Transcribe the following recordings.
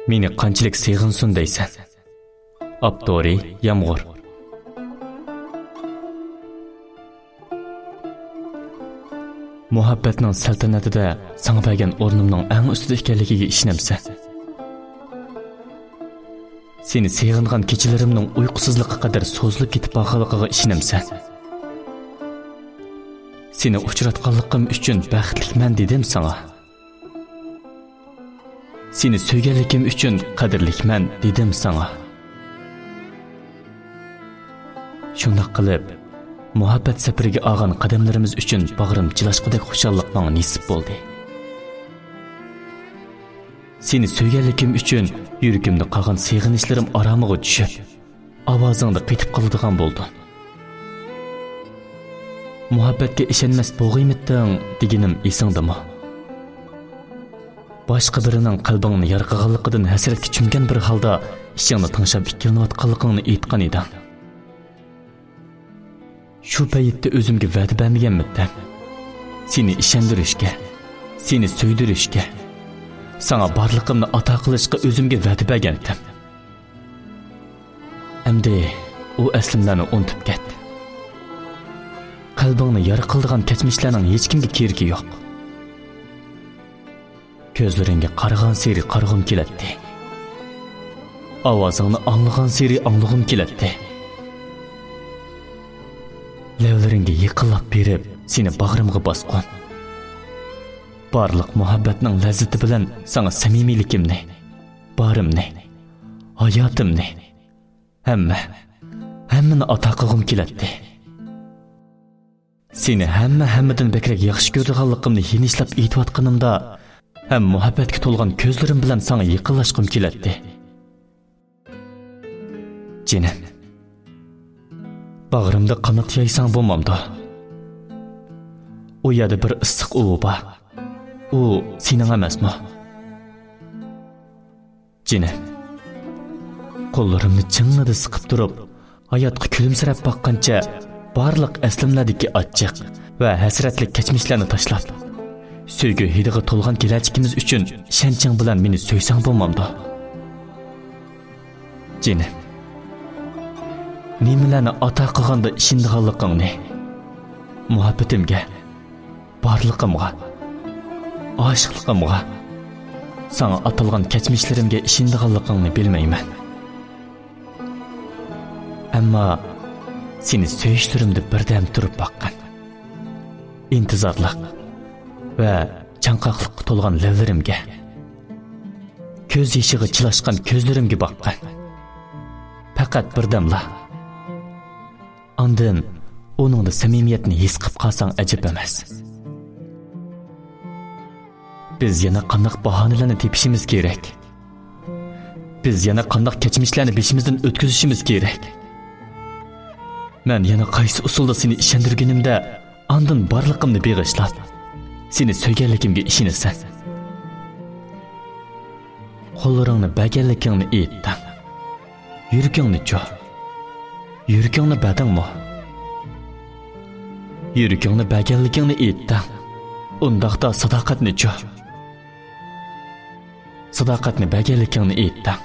Meni qanchalik seg'insin deysan. Abdori Yomg'ir. Muhabbatning saltanatida sana bergan o'rnimning eng ustida ekanligiga ishonamsan. Seni seg'ingan kechalarimning uyqusizligiga qadar so'zilib ketib qolganligiga ishonamsan. Seni uchratganligim uchun baxtliman dedim sana. Seni söyganligim uchun qadrlikman dedim sana. Shunday qilib, muhabbat safariga olgan qadamlarimiz uchun bag'rim jilashqidek xushallik menga nasib bo'ldi. Seni söyganligim uchun yuragimda qolgan seg'inishlarim aromiga tushib, ovozingda qetib qoladigan bo'ldi. Muhabbatga ishonmas bo'g'iymidding deganim esingdami? Başqa birining qalbingni yarqaganligidan hasratga cho'mgan bir holda ishingni tinglab ikkilanayotganligingni aytgan eding. Shu paytda o'zimga va'da bermaganmidim. Seni ishontirishga, seni so'ydirishga, sana barlig'imni ato qilishga o'zimga va'da bergandim. Endi u aslimlarni unutib ketdi. Qalbingni yara qildigan kechmishlarning hech kimga keragi yo'q. Ko'zlaringga qaragan seri qarag'im keladi. Ovozingni anglagan seri anglag'im keladi. Lavlaringga yiqilib berib, seni bag'rimga bosqan. Barliq muhabbatning lazzati bilan sana samimiyligimni, barimni, hayotimni, hammani ato qilg'im keladi. Seni hammadan bekrak yaxshi ko'rganligimni yenishlab aytayotganimda, ham muhabbatga to'lgan ko'zlarim bilan sana yiqilishim keladi. Jinim, bag'rimda qanot yaysang bo'lmamdi. U yerda bir issiq uv bor. U sening emasmi? Jinim, qo'llarimni ching'ida siqib turib, hayotga kulimsirab boqqancha barliq aslimlardagi achchiq va hasratlik kechmishlarni tashlab, sevgi hidiga to'lgan kelajagimiz uchun ishonching bilan meni so'ysang bo'lmamdi. Jinim, nimalarni ato qilganda ishonganligingni, muhabbatimga, barliqimga, oshiqligimga, sana atalgan kechmishlarimga ishonganligingni bilmayman. Ammo seni söýüşlerimde birdem turib baqqan. İntizarlıq va chanqoqliqqa to'lgan lavlarimga, ko'z yoshiga chilashgan ko'zlarimga baqqan. Faqat birdamla. Ondan oningda samimiyatni his qilib qolsang ajab emas. Biz yana qanday bahonalarni tepishimiz kerak. Biz yana qanday kechmishlarni beshimizdan o'tkazishimiz kerak. Men yana qaysi usulda seni ishontirganimda, ondan barliqimni beg'ishlab, seni so'yganligimga ishonasan. Qo'llaringni berganligingni aytding. Yuragingni-chi? Yuragingni berdingmi? Yuragingni berganligingni aytding. Undaqda sadoqatni-chi? Sadoqatni berganligingni aytding.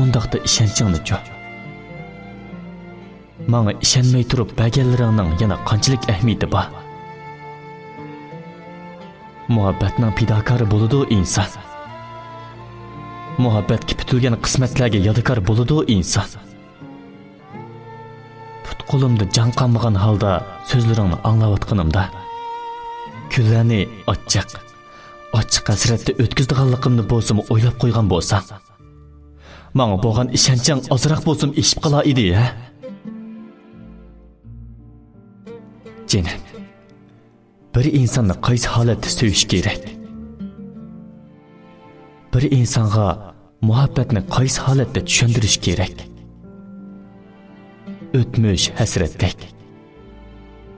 Undaqda ishonchingni-chi? Menga ishonmay turib berganlaringning yana qanchalik ahamiyati bor? Muhabbatning fidokori bo'ladi inson. Muhabbatga putilgan qismatlarga yodikor bo'ladi inson. Put qo'limda jon qolmagan holda so'zlaringni anglayotganimda, kunlarni ochiq hasratda o'tkazdiganligimni bo'lsa-mu o'ylab qo'ygan bo'lsam, menga bo'lgan ishonching ozroq bo'lsa eshib qolar edi, ha? Jinim, bir insonni qaysi holatda so'yish kerak? Bir insonga muhabbatni qaysi holatda tushuntirish kerak? O'tmish hasratdek,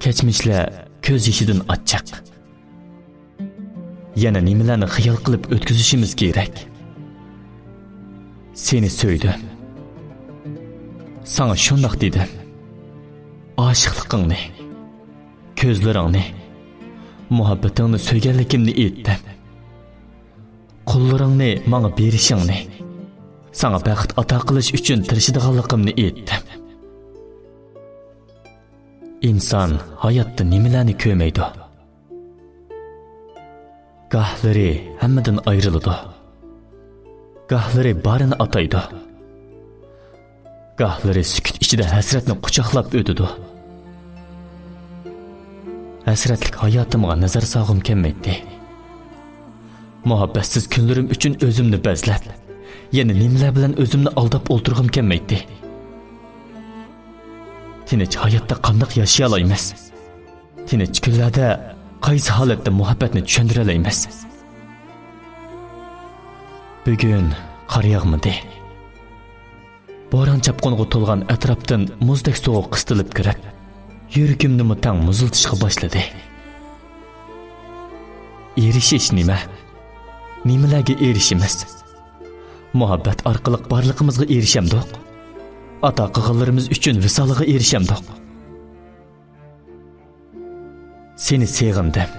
kechmishlar ko'z yoshidan ochiq. Yana nimalarni xayol qilib o'tkazishimiz kerak? Seni so'ydim. Sana shundoq dedim. Oshiqligingni, ko'zlaringni, muhabbatingni so'yganligimni aytdim. qo'llaringni menga berishingni, sana baxt ato qilish uchun tirishadiganligimni aytdim. İnsan hayotda nimalarni ko'rmaydi? Gahlari hammadan ayriladi. Gahlari barini ataydi. Gahlari sukut ichida hasratni quchoqlab o'tadi. Hasratlik hayotimga nazar sog'im kelmaydi. Muhabbatsiz kunlarim uchun o'zimni bazlab, yana nimalar bilan o'zimni aldab o'ltirg'im kelmaydi. Tinch hayotda qanday yashay olamiz? Tinch kunlarda qaysi holatda muhabbatni tushuntira olamiz? Bugun qor yog'madi. Bo'ron chapqonga to'lgan atrofdan muzdek sovuq qistilib kirib, yuragimni tang muziltishga boshladi. Erishish nima? Nimalarga erishimiz? Muhabbat orqali barlig'imizga erishamdik. Ata qilganlarimiz uchun visoliga erishamdik. Seni sevgandim.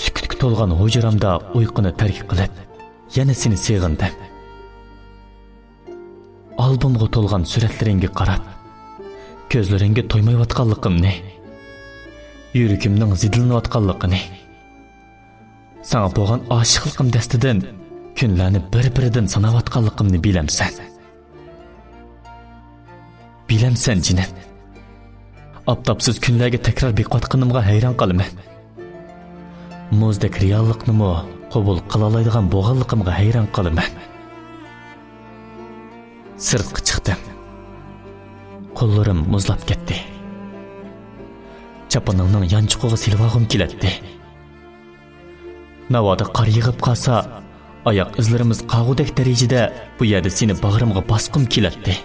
Sukutga to'lgan hujramda uyquni tark qilib, yana seni sevgandim. Albomga to'lgan suratlaringga qarab, ko'zlaringga to'ymayotganligimni, yuragimning zidlanayotganligini, sana bo'lgan oshiqligim dastidan kunlarni bir-biridan sanayotganligimni bilamsan. Bilamsan jinim. Aptapsiz kunlarga takror beqotqinimga hayron qolaman. Muzdek reallikni qabul qila oladigan bo'lganligimga hayron qolaman. Sirtqa chiqdim. Qo'llarim muzlab ketdi. Chaponimning yanchiqig'iga silvog'im keladi. Navoda qor yig'ib qolsa, oyoq izlarimiz qog'udek darajada bu yerda seni bag'rimga bosqim keladi.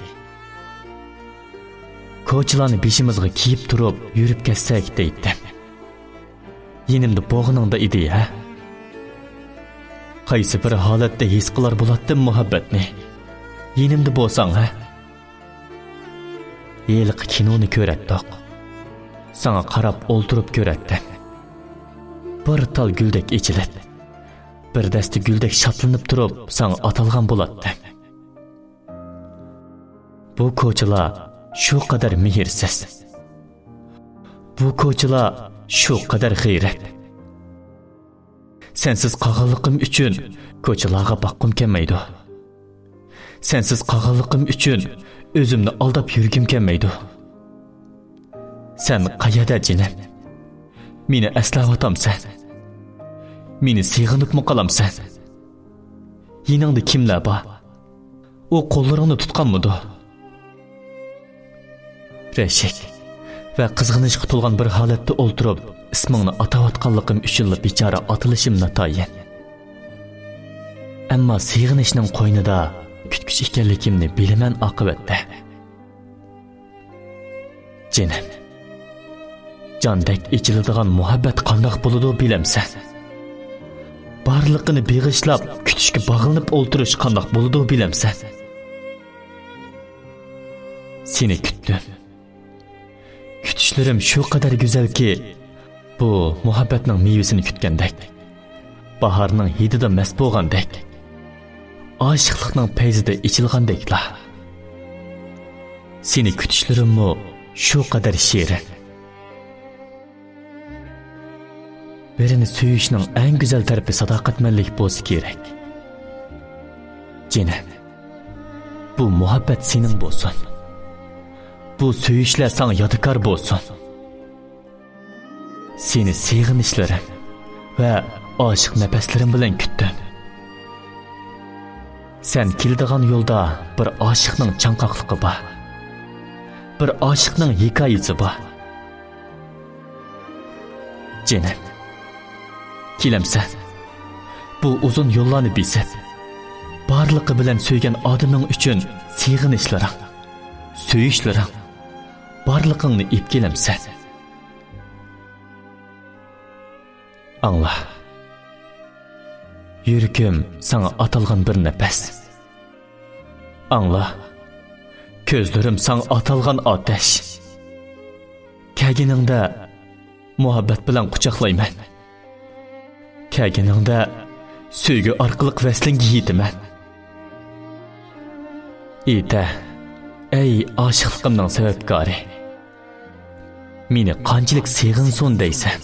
Ko'chalarni beshimizga kiyib turib, yurib ketsak deydim. Yenimda bo'g'iningda edi, ha? Qaysi bir holatda his qilar bo'latdim muhabbatni. Yenimda bo'lsang, ha? Yeliq kinoni ko'ratdik. Sana qarab o'ltirib ko'ratdim. Bir tal guldek ichilib, bir dasti guldek shatlanib turib, sana atalgan bo'latdim. Bu ko'chalar shu qadar mehrsiz. Bu ko'chalar shu qadar g'ayrat. Sensiz qolganligim uchun ko'chalarga boqqim kelmaydi. Sensiz qolganligim uchun o'zimni aldab yurgim kelmaydi. Sen qayerda jinim? Meni eslayotamsan. Meni sig'inibmi qolamsan? Yiningda kimlar bor? U qo'llaringni tutganmidi? Rashik va qizg'inishga to'lgan bir holatda o'ltirib, ismingni atayotganligim uchun bechora atilishim natoyin. Ammo sig'inishning qo'ynida kutkuch ekanligimni bilaman oqibatda. Jinim, jondek ichiladigan muhabbat qandoq bo'ladi bilamsan? Barliqini beg'ishlab, kutishga bog'lanib o'ltirish qandoq bo'ladi bilamsan? Seni kutdim. Kutishlarim shu qadar go'zalki, bu muhabbatning mevasini kutgandek, bahorning hidida mast bo'lgandek, oshiqlikning payzida ichilgandeklar. Seni kutishlarimmi shu qadar shirin. Birini suyishning eng go'zal tarafi sadoqatmanlik bo'lsa kerak. Jinim, bu muhabbat sening bo'lsin. Bu suyishlar sana yodikor bo'lsin. Seni sig'inishlarim va oshiq nafaslarim bilan kutdim. Sen keladigan yo'lda bir oshiqning chanqoqligi bor. Bir oshiqning hikoyasi bor. Jinim, kelamsan. Bu uzun yo'llarni besib, barliqi bilan suygan odaming uchun sig'inishlaring, suyishlaring, barliqingni ip kelamsan. Angla. Yuragim sana atalgan bir nefes. Angla. Ko'zlarim sana atalgan ateş. Kelganingda muhabbat bilan quchoqlayman. Kelganingda Сөйгü arqılıq vəslingi yetiman. Ita, ey aşıqlığımның səbəbkari. Meni qanchalik seg'inson deysan.